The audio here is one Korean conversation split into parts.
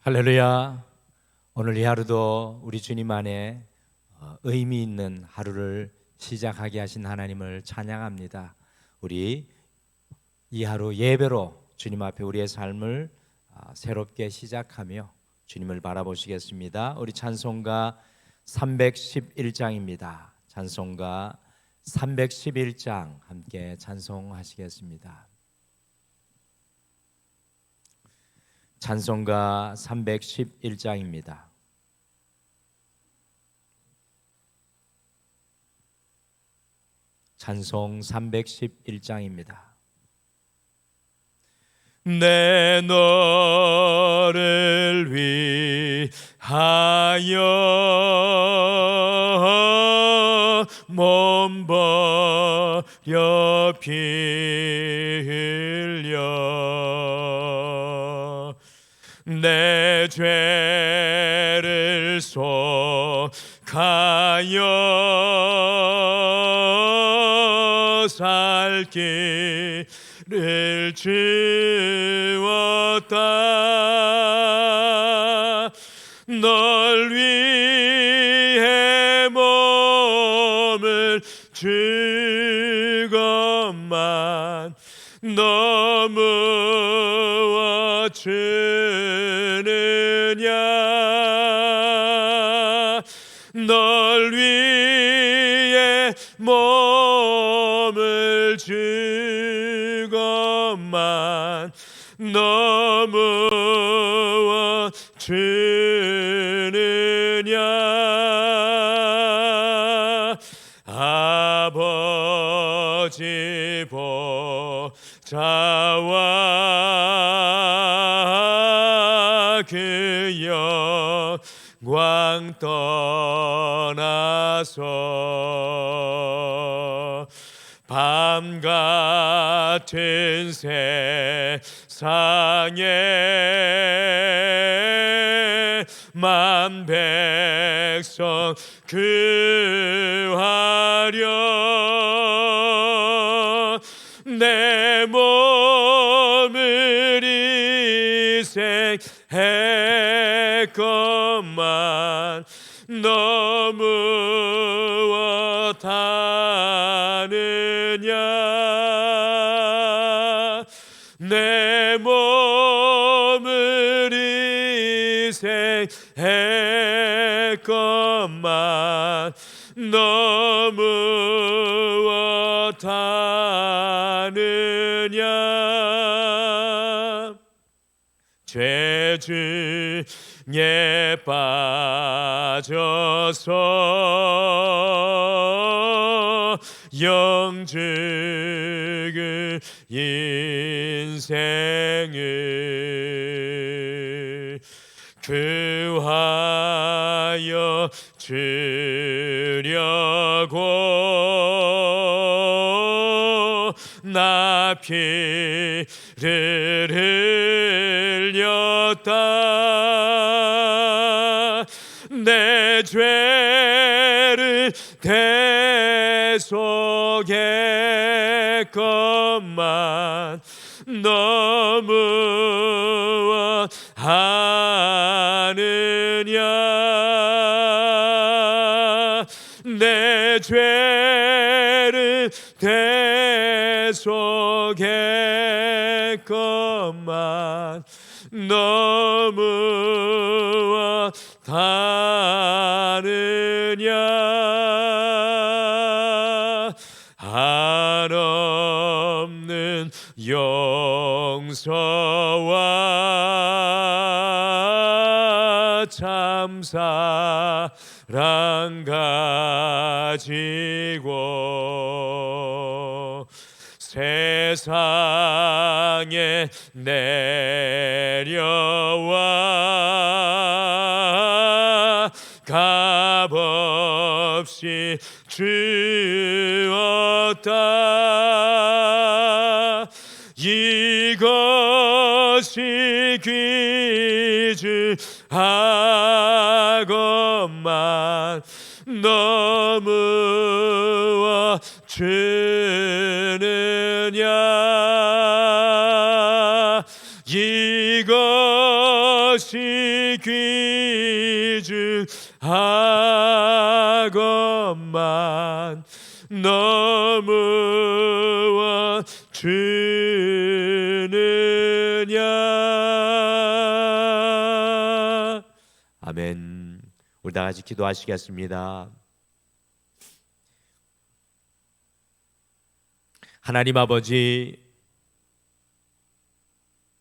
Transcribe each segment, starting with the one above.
할렐루야. 오늘 이 하루도 우리 주님 안에 의미 있는 하루를 시작하게 하신 하나님을 찬양합니다. 우리 이 하루 예배로 주님 앞에 우리의 삶을 새롭게 시작하며 주님을 바라보시겠습니다. 우리 찬송가 311장입니다. 찬송가 311장 함께 찬송하시겠습니다. 찬송가 311장입니다. 찬송 311장입니다. 내 너를 위하여 몸 버려 피 흘려 내 죄를 속하여 살 길을 주었다. 널 위해 몸을 주건만 너무어 주느냐. 널 위해 몸을 주건만 너무어 주느냐. 아버지 보좌와 그 영광 떠나서 밤 같은 세상에 만 백성 구하려 내 몸을 희생했건만 너무어 다느냐. 내 몸을 희생했건만 너무어 다느냐. 죄 중에 빠져서 영죽을 인생을 구하여 주려고 나 피를 흘렸다. 내 죄를 대속했건만 너무어 하느냐. 내 죄를 대속했건만 너무어 다느냐. 한없는 용서와 참사랑 가지고 세상에 내려와 값없이 주었다. 이것이 귀중하건만 너무어 주느냐. 이것이 귀중하건만 너무와 주느냐. 아멘. 우리 다 같이 기도하시겠습니다. 하나님 아버지,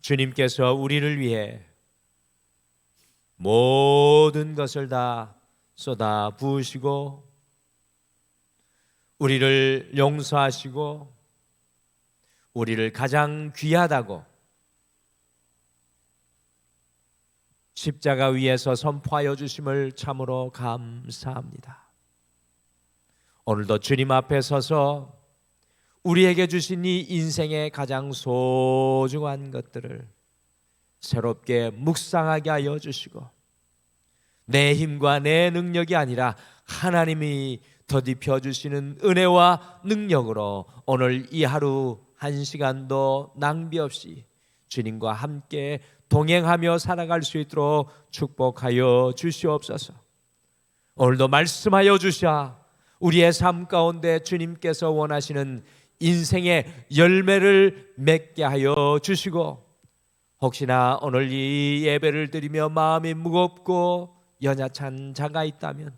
주님께서 우리를 위해 모든 것을 다 쏟아 부으시고 우리를 용서하시고 우리를 가장 귀하다고 십자가 위에서 선포하여 주심을 참으로 감사합니다. 오늘도 주님 앞에 서서 우리에게 주신 이 인생의 가장 소중한 것들을 새롭게 묵상하게 하여 주시고 내 힘과 내 능력이 아니라 하나님이 더딥혀 주시는 은혜와 능력으로 오늘 이 하루 한 시간도 낭비 없이 주님과 함께 동행하며 살아갈 수 있도록 축복하여 주시옵소서. 오늘도 말씀하여 주셔 우리의 삶 가운데 주님께서 원하시는 인생의 열매를 맺게 하여 주시고, 혹시나 오늘 이 예배를 드리며 마음이 무겁고 연약한 자가 있다면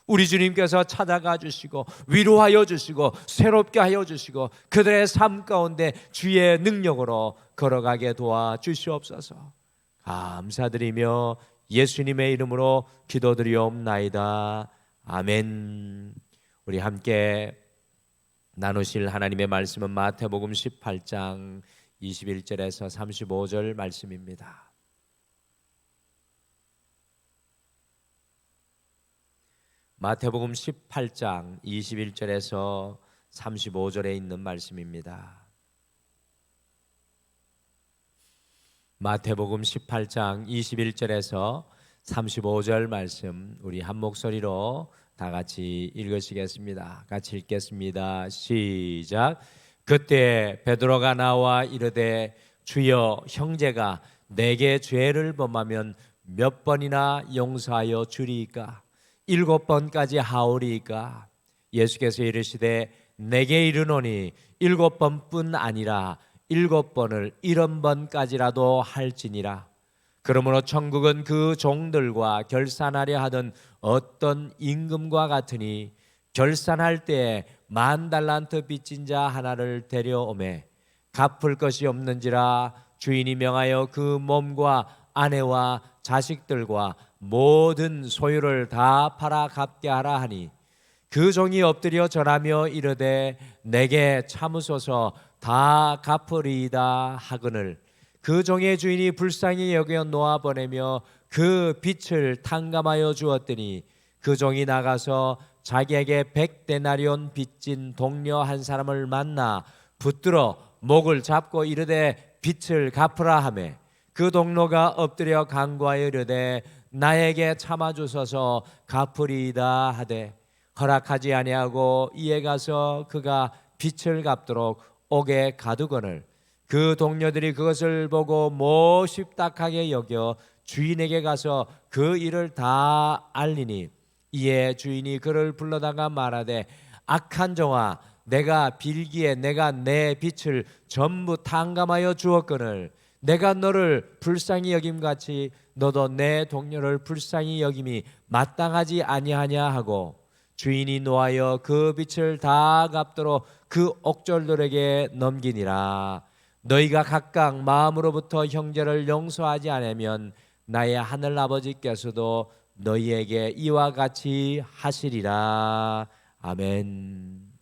우리 주님께서 찾아가 주시고 위로하여 주시고 새롭게 하여 주시고 그들의 삶 가운데 주의 능력으로 걸어가게 도와주시옵소서. 감사드리며 예수님의 이름으로 기도드리옵나이다. 아멘. 우리 함께 나누실 하나님의 말씀은 마태복음 18장 21절에서 35절 말씀입니다. 마태복음 18장 21절에서 35절에 있는 말씀입니다. 마태복음 18장 21절에서 35절 말씀 우리 한 목소리로 다 같이 읽으시겠습니다. 같이 읽겠습니다. 시작. 그때 베드로가 나와 이르되 주여, 형제가 내게 죄를 범하면 몇 번이나 용서하여 주리이까? 7번까지 하오리이까? 예수께서 이르시되 내게 이르노니 7번뿐 아니라 7번을 70번까지라도 할지니라. 그러므로 천국은 그 종들과 결산하려 하던 어떤 임금과 같으니 결산할 때에 10,000달란트 빚진 자 하나를 데려오매 갚을 것이 없는지라 주인이 명하여 그 몸과 아내와 자식들과 모든 소유를 다 팔아 갚게 하라 하니 그 종이 엎드려 절하며 이르되 내게 참으소서 다 갚으리이다 하거늘 그 종의 주인이 불쌍히 여겨 놓아 보내며 그 빚을 탕감하여 주었더니 그 종이 나가서 자기에게 100데나리온 빚진 동료 한 사람을 만나 붙들어 목을 잡고 이르되 빚을 갚으라 하매 그 동료가 엎드려 간구하여 이르되 나에게 참아주소서 갚으리이다 하되 허락하지 아니하고 이에 가서 그가 빚을 갚도록 옥에 가두거늘 그 동료들이 그것을 보고 모십딱하게 여겨 주인에게 가서 그 일을 다 알리니 이에 주인이 그를 불러다가 말하되 악한 종아, 내가 빌기에 내가 내 빚을 전부 탕감하여 주었거늘 내가 너를 불쌍히 여김같이 너도 내 동료를 불쌍히 여김이 마땅하지 아니하냐 하고 주인이 노하여 그 빚을 다 갚도록 그 옥졸들에게 넘기니라. 너희가 각각 마음으로부터 형제를 용서하지 않으면 나의 하늘 아버지께서도 너희에게 이와 같이 하시리라. 아멘.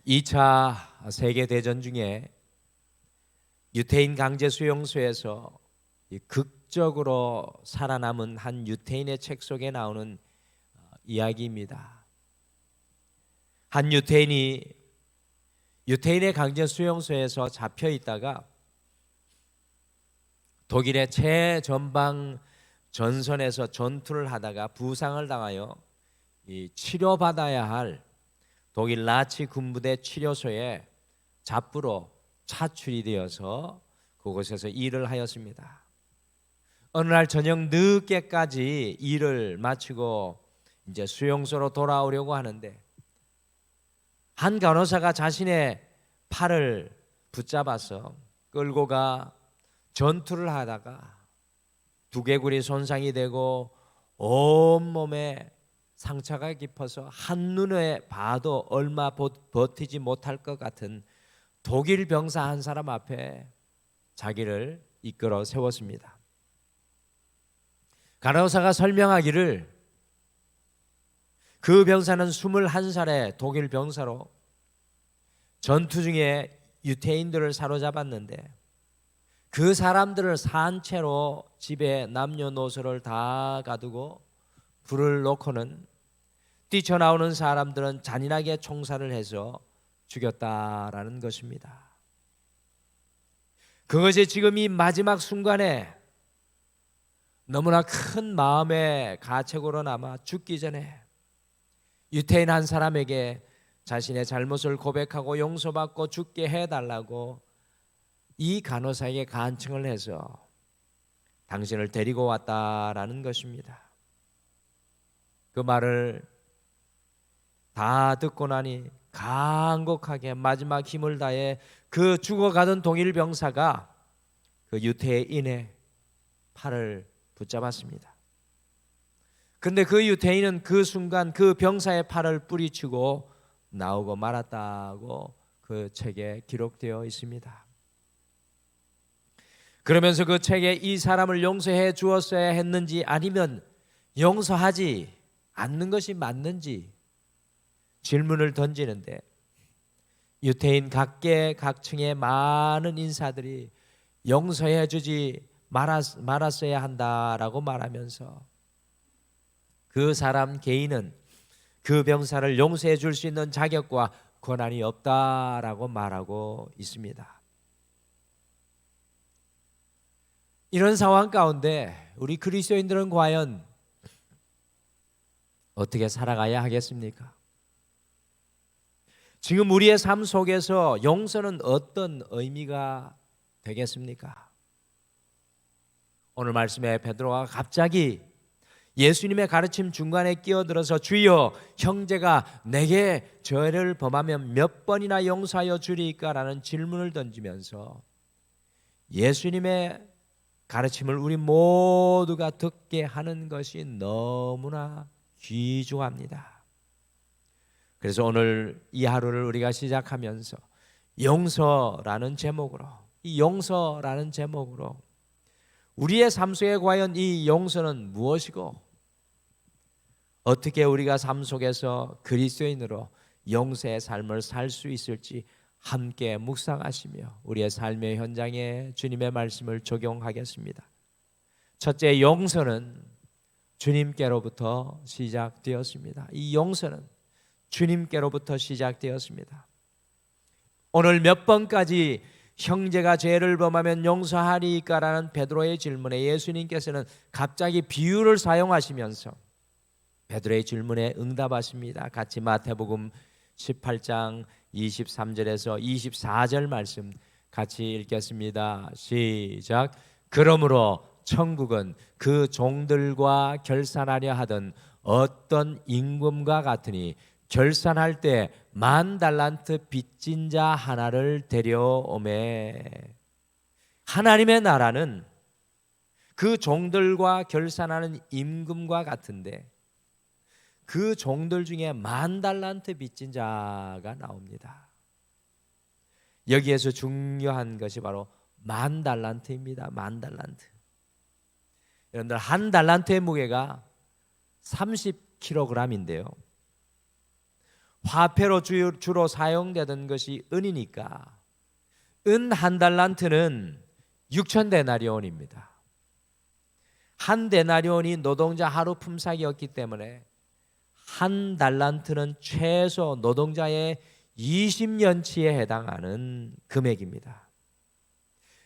2차 세계대전 중에 유태인 강제 수용소에서 극적으로 살아남은 한 유태인의 책 속에 나오는 이야기입니다. 한 유태인이 유태인의 강제 수용소에서 잡혀 있다가 독일의 최전방 전선에서 전투를 하다가 부상을 당하여 치료받아야 할 독일 나치 군부대 치료소에 잡부로 차출이 되어서 그 그곳에서 일을 하였습니다. 어느 날 저녁 늦게까지 일을 마치고 이제 수용소로 돌아오려고 하는데 한 간호사가 자신의 팔을 붙잡아서 끌고 가 전투를 하다가 두개골이 손상이 되고 온몸에 상처가 깊어서 한눈에 봐도 얼마 버티지 못할 것 같은 독일 병사 한 사람 앞에 자기를 이끌어 세웠습니다. 간호사가 설명하기를 그 병사는 21살의 독일 병사로 전투 중에 유태인들을 사로잡았는데 그 사람들을 산채로 집에 남녀노소를 다 가두고 불을 놓고는 뛰쳐나오는 사람들은 잔인하게 총살을 해서 죽였다라는 것입니다. 그것이 지금 이 마지막 순간에 너무나 큰 마음의 가책으로 남아 죽기 전에 유태인 한 사람에게 자신의 잘못을 고백하고 용서받고 죽게 해달라고 이 간호사에게 간청을 해서 당신을 데리고 왔다라는 것입니다. 그 말을 다 듣고 나니 간곡하게 마지막 힘을 다해 그 죽어가던 동일 병사가 그 유태인의 팔을 붙잡았습니다. 근데 그 유태인은 그 순간 그 병사의 팔을 뿌리치고 나오고 말았다고 그 책에 기록되어 있습니다. 그러면서 그 책에 이 사람을 용서해 주었어야 했는지 아니면 용서하지 않는 것이 맞는지 질문을 던지는데 유태인 각계 각층의 많은 인사들이 용서해 주지 말았어야 한다라고 말하면서 그 사람 개인은 그 병사를 용서해 줄 수 있는 자격과 권한이 없다라고 말하고 있습니다. 이런 상황 가운데 우리 그리스도인들은 과연 어떻게 살아가야 하겠습니까? 지금 우리의 삶 속에서 용서는 어떤 의미가 되겠습니까? 오늘 말씀에 베드로가 갑자기 예수님의 가르침 중간에 끼어들어서 주여 형제가 내게 죄를 범하면 몇 번이나 용서하여 주리까? 라는 질문을 던지면서 예수님의 가르침을 우리 모두가 듣게 하는 것이 너무나 귀중합니다. 그래서 오늘 이 하루를 우리가 시작하면서 용서라는 제목으로 우리의 삶 속에 과연 이 용서는 무엇이고 어떻게 우리가 삶 속에서 그리스도인으로 용서의 삶을 살 수 있을지 함께 묵상하시며 우리의 삶의 현장에 주님의 말씀을 적용하겠습니다. 첫째, 용서는 주님께로부터 시작되었습니다. 이 용서는 주님께로부터 시작되었습니다. 오늘 몇 번까지 형제가 죄를 범하면 용서하리까? 라는 베드로의 질문에 예수님께서는 갑자기 비유를 사용하시면서 베드로의 질문에 응답하십니다. 같이 마태복음 18장 23절에서 24절 말씀 같이 읽겠습니다. 시작. 그러므로 천국은 그 종들과 결산하려 하던 어떤 임금과 같으니 결산할 때 10,000달란트 빚진 자 하나를 데려오매. 하나님의 나라는 그 종들과 결산하는 임금과 같은데 그 종들 중에 10,000달란트 빚진 자가 나옵니다. 여기에서 중요한 것이 바로 10,000달란트입니다. 10,000달란트. 여러분들 한 달란트의 무게가 30kg인데요. 화폐로 주로 사용되던 것이 은이니까 은 한 달란트는 6,000데나리온입니다. 한 데나리온이 노동자 하루 품삯이었기 때문에 한 달란트는 최소 노동자의 20년치에 해당하는 금액입니다.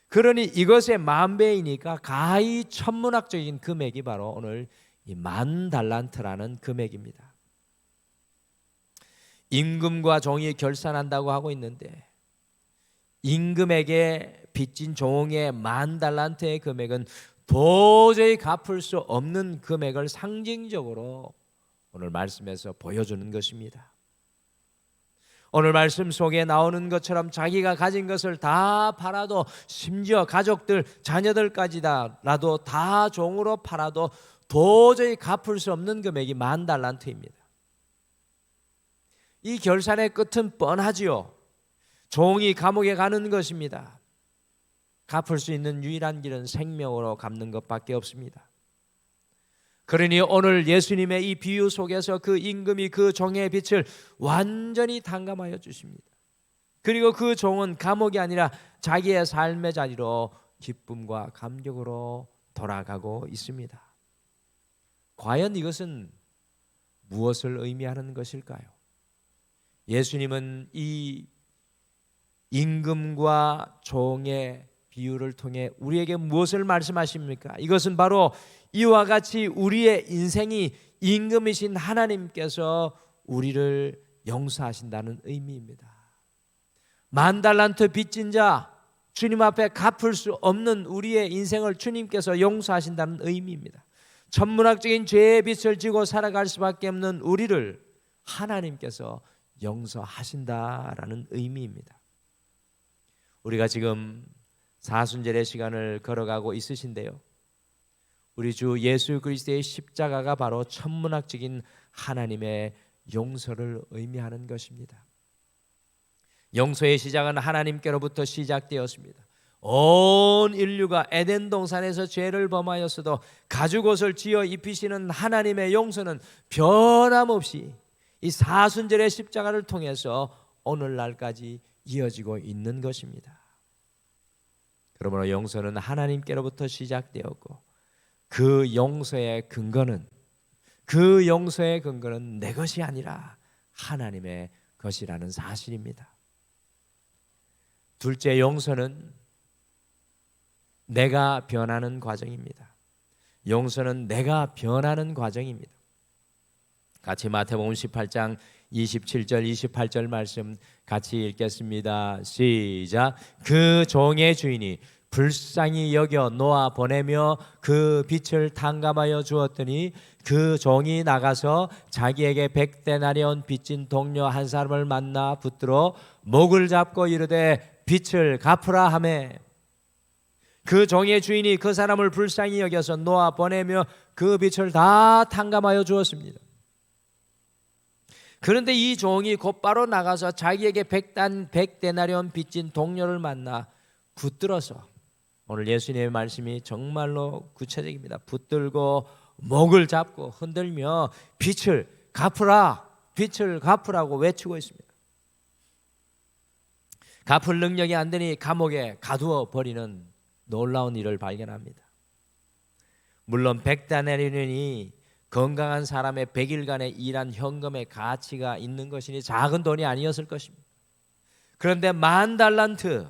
그러니 이것의 10,000배이니까 가히 천문학적인 금액이 바로 오늘 이 10,000달란트라는 금액입니다. 임금과 종이 결산한다고 하고 있는데 임금에게 빚진 종의 10,000달란트의 금액은 도저히 갚을 수 없는 금액을 상징적으로 오늘 말씀에서 보여주는 것입니다. 오늘 말씀 속에 나오는 것처럼 자기가 가진 것을 다 팔아도, 심지어 가족들, 자녀들까지라도 다 종으로 팔아도 도저히 갚을 수 없는 금액이 10,000달란트입니다. 이 결산의 끝은 뻔하지요. 종이 감옥에 가는 것입니다. 갚을 수 있는 유일한 길은 생명으로 갚는 것밖에 없습니다. 그러니 오늘 예수님의 이 비유 속에서 그 임금이 그 종의 빚을 완전히 탕감하여 주십니다. 그리고 그 종은 감옥이 아니라 자기의 삶의 자리로 기쁨과 감격으로 돌아가고 있습니다. 과연 이것은 무엇을 의미하는 것일까요? 예수님은 이 임금과 종의 비유를 통해 우리에게 무엇을 말씀하십니까? 이것은 바로 이와 같이 우리의 인생이 임금이신 하나님께서 우리를 용서하신다는 의미입니다. 10,000달란트 빚진 자, 주님 앞에 갚을 수 없는 우리의 인생을 주님께서 용서하신다는 의미입니다. 천문학적인 죄의 빚을 지고 살아갈 수밖에 없는 우리를 하나님께서 용서하신다라는 의미입니다. 우리가 지금 사순절의 시간을 걸어가고 있으신데요, 우리 주 예수 그리스도의 십자가가 바로 천문학적인 하나님의 용서를 의미하는 것입니다. 용서의 시작은 하나님께로부터 시작되었습니다. 온 인류가 에덴 동산에서 죄를 범하였어도 가죽옷을 지어 입히시는 하나님의 용서는 변함없이 이 사순절의 십자가를 통해서 오늘날까지 이어지고 있는 것입니다. 그러므로 용서는 하나님께로부터 시작되었고 그 용서의 근거는 내 것이 아니라 하나님의 것이라는 사실입니다. 둘째, 용서는 내가 변하는 과정입니다. 용서는 내가 변하는 과정입니다. 같이 마태복음 18장 27절 28절 말씀 같이 읽겠습니다. 시작. 그 종의 주인이 불쌍히 여겨 놓아 보내며 그 빚을 탕감하여 주었더니 그 종이 나가서 자기에게 100데나리온 빚진 동료 한 사람을 만나 붙들어 목을 잡고 이르되 빚을 갚으라 하매, 그 종의 주인이 그 사람을 불쌍히 여겨서 놓아 보내며 그 빚을 다 탕감하여 주었습니다. 그런데 이 종이 곧바로 나가서 자기에게 100데나리온 빚진 동료를 만나 붙들어서, 오늘 예수님의 말씀이 정말로 구체적입니다. 붙들고 목을 잡고 흔들며 빚을 갚으라고 외치고 있습니다. 갚을 능력이 안 되니 감옥에 가두어 버리는 놀라운 일을 발견합니다. 물론 100데나리온이 건강한 사람의 100일간의 일한 현금의 가치가 있는 것이니 작은 돈이 아니었을 것입니다. 그런데 10,000달란트,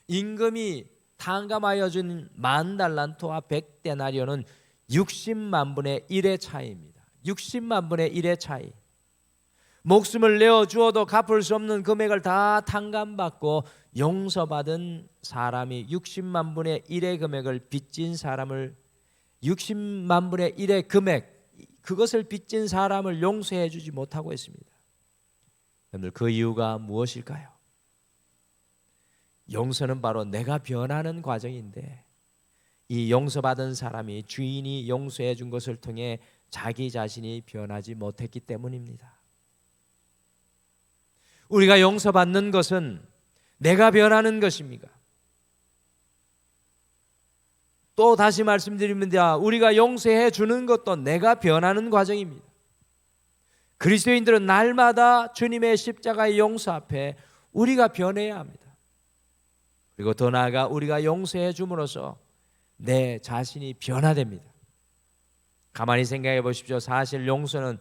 임금이 탕감하여 준 10,000달란트와 100데나리온은 60만 분의 1의 차이입니다. 60만 분의 1의 차이. 목숨을 내어 주어도 갚을 수 없는 금액을 다 탕감받고 용서받은 사람이 60만 분의 1의 금액을 빚진 사람을, 60만 분의 1의 금액, 그것을 빚진 사람을 용서해 주지 못하고 있습니다. 여러분들, 그 이유가 무엇일까요? 용서는 바로 내가 변하는 과정인데, 이 용서받은 사람이 주인이 용서해 준 것을 통해 자기 자신이 변하지 못했기 때문입니다. 우리가 용서받는 것은 내가 변하는 것입니까? 또 다시 말씀드립니다. 우리가 용서해 주는 것도 내가 변하는 과정입니다. 그리스도인들은 날마다 주님의 십자가의 용서 앞에 우리가 변해야 합니다. 그리고 더 나아가 우리가 용서해 줌으로써 내 자신이 변화됩니다. 가만히 생각해 보십시오. 사실 용서는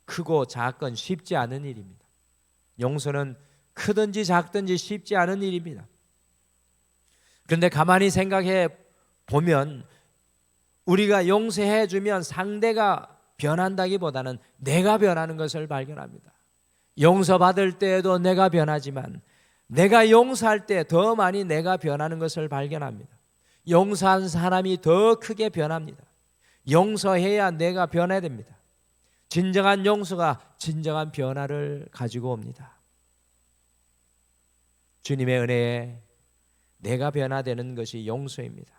크고 작건 쉽지 않은 일입니다. 용서는 크든지 작든지 쉽지 않은 일입니다. 그런데 가만히 생각해 보면 우리가 용서해 주면 상대가 변한다기보다는 내가 변하는 것을 발견합니다. 용서받을 때에도 내가 변하지만 내가 용서할 때 더 많이 내가 변하는 것을 발견합니다. 용서한 사람이 더 크게 변합니다. 용서해야 내가 변화됩니다. 진정한 용서가 진정한 변화를 가지고 옵니다. 주님의 은혜에 내가 변화되는 것이 용서입니다.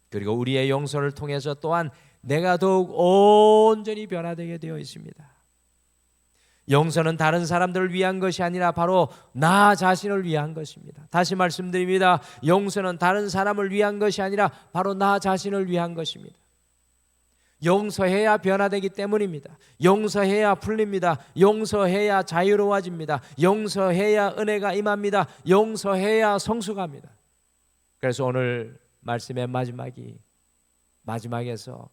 그리고 우리의 용서를 통해서 또한 내가 더욱 온전히 변화되게 되어 있습니다. 용서는 다른 사람들을 위한 것이 아니라 바로 나 자신을 위한 것입니다. 다시 말씀드립니다. 용서는 다른 사람을 위한 것이 아니라 바로 나 자신을 위한 것입니다. 용서해야 변화되기 때문입니다. 용서해야 풀립니다. 용서해야 자유로워집니다. 용서해야 은혜가 임합니다. 용서해야 성숙합니다. 그래서 오늘 말씀의 마지막에서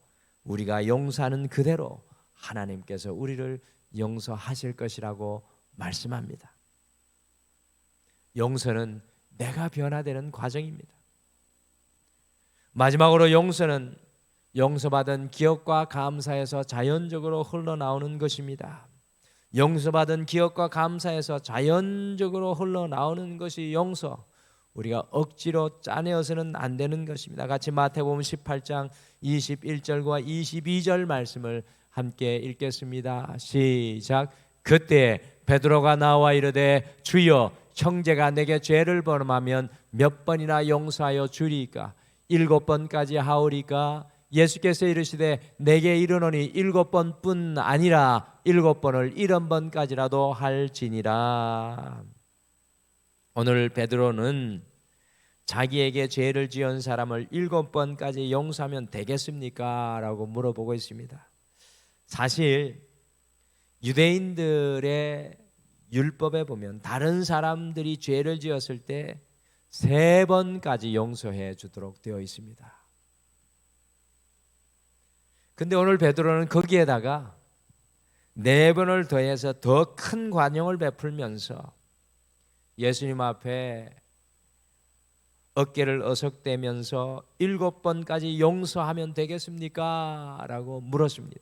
우리가 용서하는 그대로 하나님께서 우리를 용서하실 것이라고 말씀합니다. 용서는 내가 변화되는 과정입니다. 마지막으로 용서는 용서받은 기억과 감사에서 자연적으로 흘러나오는 것입니다. 용서받은 기억과 감사에서 자연적으로 흘러나오는 것이 용서. 우리가 억지로 짜내어서는 안 되는 것입니다. 같이 마태복음 18장 21절과 22절 말씀을 함께 읽겠습니다. 시작. 그때 베드로가 나와 이르되 주여 형제가 내게 죄를 범하면 몇 번이나 용서하여 주리이까? 7번까지 하오리까? 예수께서 이르시되 내게 이르노니 7번뿐 아니라 7번을 70번까지라도 할지니라. 오늘 베드로는 자기에게 죄를 지은 사람을 7번까지 용서하면 되겠습니까? 라고 물어보고 있습니다. 사실 유대인들의 율법에 보면 다른 사람들이 죄를 지었을 때 3번까지 용서해 주도록 되어 있습니다. 근데 오늘 베드로는 거기에다가 4번을 더해서 더 큰 관용을 베풀면서 예수님 앞에 어깨를 어석대면서 7번까지 용서하면 되겠습니까? 라고 물었습니다.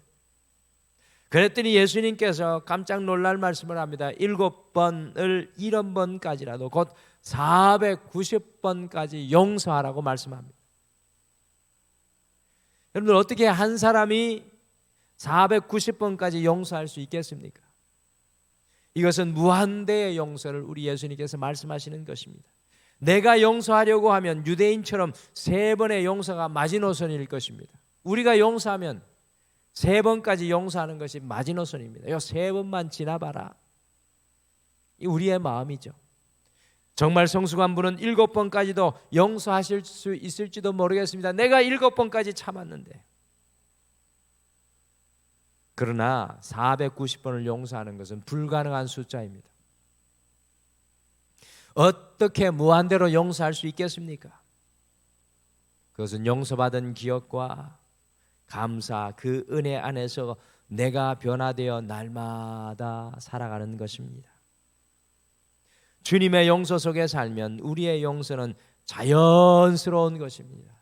그랬더니 예수님께서 깜짝 놀랄 말씀을 합니다. 7번을 70번까지라도 곧 490번까지 용서하라고 말씀합니다. 여러분들 어떻게 한 사람이 490번까지 용서할 수 있겠습니까? 이것은 무한대의 용서를 우리 예수님께서 말씀하시는 것입니다. 내가 용서하려고 하면 유대인처럼 3번의 용서가 마지노선일 것입니다. 우리가 용서하면 3번까지 용서하는 것이 마지노선입니다. 요 3번만 지나봐라. 이 우리의 마음이죠. 정말 성숙한 분은 7번까지도 용서하실 수 있을지도 모르겠습니다. 내가 7번까지 참았는데. 그러나 490번을 용서하는 것은 불가능한 숫자입니다. 어떻게 무한대로 용서할 수 있겠습니까? 그것은 용서받은 기억과 감사, 그 은혜 안에서 내가 변화되어 날마다 살아가는 것입니다. 주님의 용서 속에 살면 우리의 용서는 자연스러운 것입니다.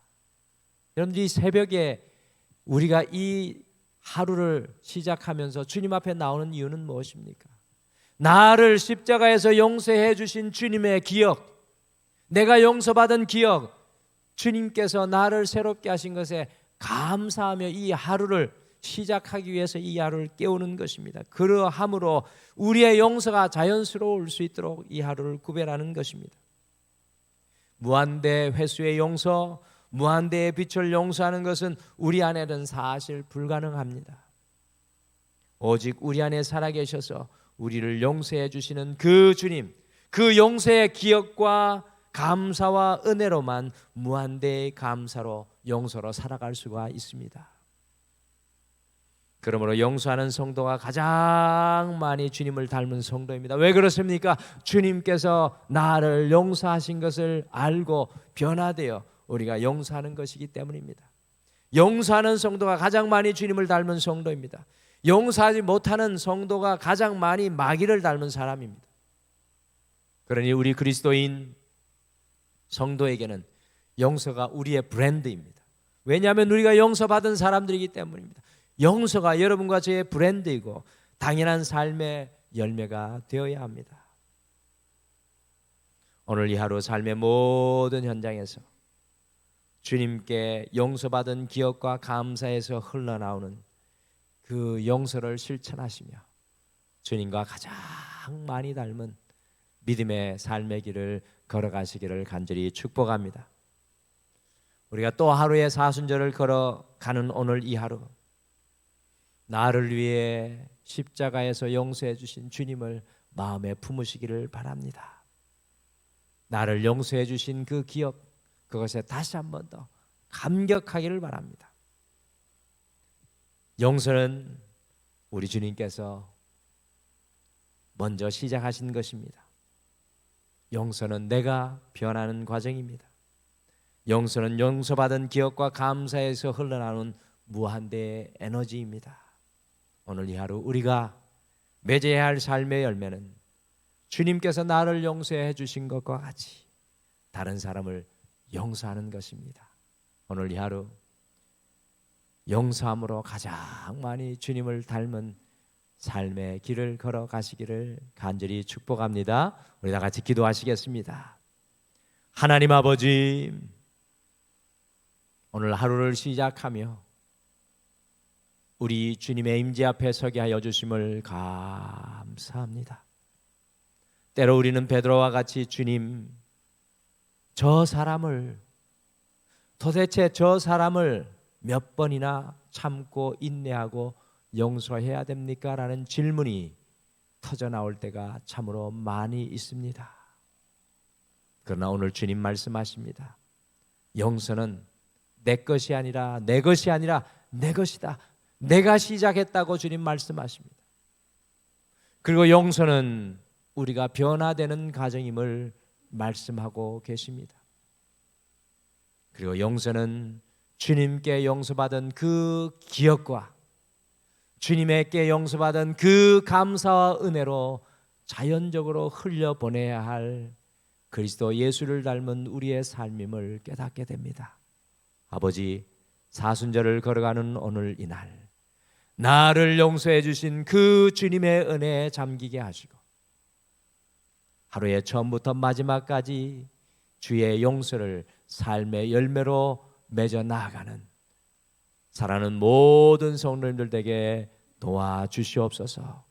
여러분들 이 새벽에 우리가 이 하루를 시작하면서 주님 앞에 나오는 이유는 무엇입니까? 나를 십자가에서 용서해 주신 주님의 기억, 내가 용서받은 기억, 주님께서 나를 새롭게 하신 것에 감사하며 이 하루를 시작하기 위해서 이 하루를 깨우는 것입니다. 그러함으로 우리의 용서가 자연스러울 수 있도록 이 하루를 구별하는 것입니다. 무한대 회수의 용서, 무한대의 빛을 용서하는 것은 우리 안에는 사실 불가능합니다. 오직 우리 안에 살아계셔서 우리를 용서해 주시는 그 주님, 그 용서의 기억과 감사와 은혜로만 무한대의 감사로 용서로 살아갈 수가 있습니다. 그러므로 용서하는 성도가 가장 많이 주님을 닮은 성도입니다. 왜 그렇습니까? 주님께서 나를 용서하신 것을 알고 변화되어 우리가 용서하는 것이기 때문입니다. 용서하는 성도가 가장 많이 주님을 닮은 성도입니다. 용서하지 못하는 성도가 가장 많이 마귀를 닮은 사람입니다. 그러니 우리 그리스도인 성도에게는 용서가 우리의 브랜드입니다. 왜냐하면 우리가 용서받은 사람들이기 때문입니다. 용서가 여러분과 저의 브랜드이고 당연한 삶의 열매가 되어야 합니다. 오늘 이 하루 삶의 모든 현장에서 주님께 용서받은 기억과 감사에서 흘러나오는 그 용서를 실천하시며 주님과 가장 많이 닮은 믿음의 삶의 길을 걸어가시기를 간절히 축복합니다. 우리가 또 하루의 사순절을 걸어가는 오늘 이 하루, 나를 위해 십자가에서 용서해 주신 주님을 마음에 품으시기를 바랍니다. 나를 용서해 주신 그 기억, 그것에 다시 한 번 더 감격하기를 바랍니다. 용서는 우리 주님께서 먼저 시작하신 것입니다. 용서는 내가 변하는 과정입니다. 용서는 용서받은 기억과 감사에서 흘러나오는 무한대의 에너지입니다. 오늘 이 하루 우리가 맺어야 할 삶의 열매는 주님께서 나를 용서해 주신 것과 같이 다른 사람을 용서하는 것입니다. 오늘 이 하루 용서함으로 가장 많이 주님을 닮은 삶의 길을 걸어가시기를 간절히 축복합니다. 우리 다 같이 기도하시겠습니다. 하나님 아버지, 오늘 하루를 시작하며 우리 주님의 임재 앞에 서게 하여 주심을 감사합니다. 때로 우리는 베드로와 같이 주님, 도대체 저 사람을 몇 번이나 참고 인내하고 용서해야 됩니까? 라는 질문이 터져 나올 때가 참으로 많이 있습니다. 그러나 오늘 주님 말씀하십니다. 용서는 내 것이 아니라 내 것이 아니라 내 것이다. 내가 시작했다고 주님 말씀하십니다. 그리고 용서는 우리가 변화되는 과정임을 말씀하고 계십니다. 그리고 용서는 주님께 용서받은 그 기억과 주님에게 용서받은 그 감사와 은혜로 자연적으로 흘려보내야 할 그리스도 예수를 닮은 우리의 삶임을 깨닫게 됩니다. 아버지, 사순절을 걸어가는 오늘 이날 나를 용서해 주신 그 주님의 은혜에 잠기게 하시고 하루의 처음부터 마지막까지 주의 용서를 삶의 열매로 맺어 나아가는 사랑하는 모든 성도님들에게 도와주시옵소서.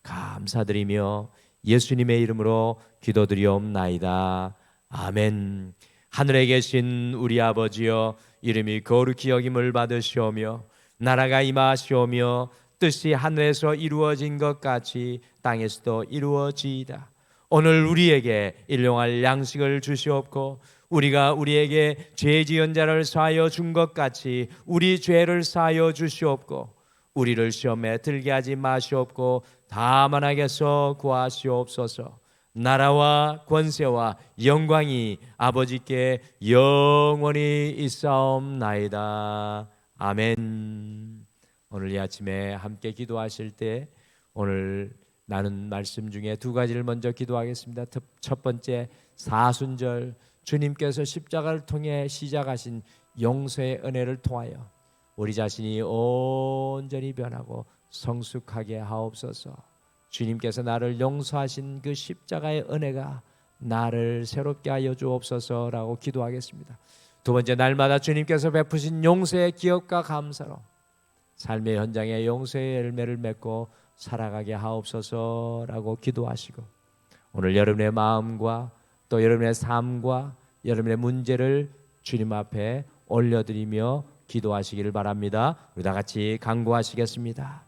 감사드리며 예수님의 이름으로 기도드리옵나이다. 아멘. 하늘에 계신 우리 아버지여, 이름이 거룩히 여김을 받으시오며 나라가 임하시오며 뜻이 하늘에서 이루어진 것 같이 땅에서도 이루어지이다. 오늘 우리에게 일용할 양식을 주시옵고 우리가 우리에게 죄 지은 자를 사하여 준 것 같이 우리 죄를 사하여 주시옵고 우리를 시험에 들게 하지 마시옵고 다만 악에서 구하시옵소서. 나라와 권세와 영광이 아버지께 영원히 있사옵나이다. 아멘. 오늘 이 아침에 함께 기도하실 때 오늘 나눈 말씀 중에 두 가지를 먼저 기도하겠습니다. 첫 번째, 사순절 주님께서 십자가를 통해 시작하신 용서의 은혜를 통하여 우리 자신이 온전히 변하고 성숙하게 하옵소서. 주님께서 나를 용서하신 그 십자가의 은혜가 나를 새롭게 하여 주옵소서라고 기도하겠습니다. 두 번째, 날마다 주님께서 베푸신 용서의 기억과 감사로 삶의 현장에 용서의 열매를 맺고 살아가게 하옵소서라고 기도하시고 오늘 여러분의 마음과 또 여러분의 삶과 여러분의 문제를 주님 앞에 올려드리며 기도하시기를 바랍니다. 우리 다 같이 간구하시겠습니다.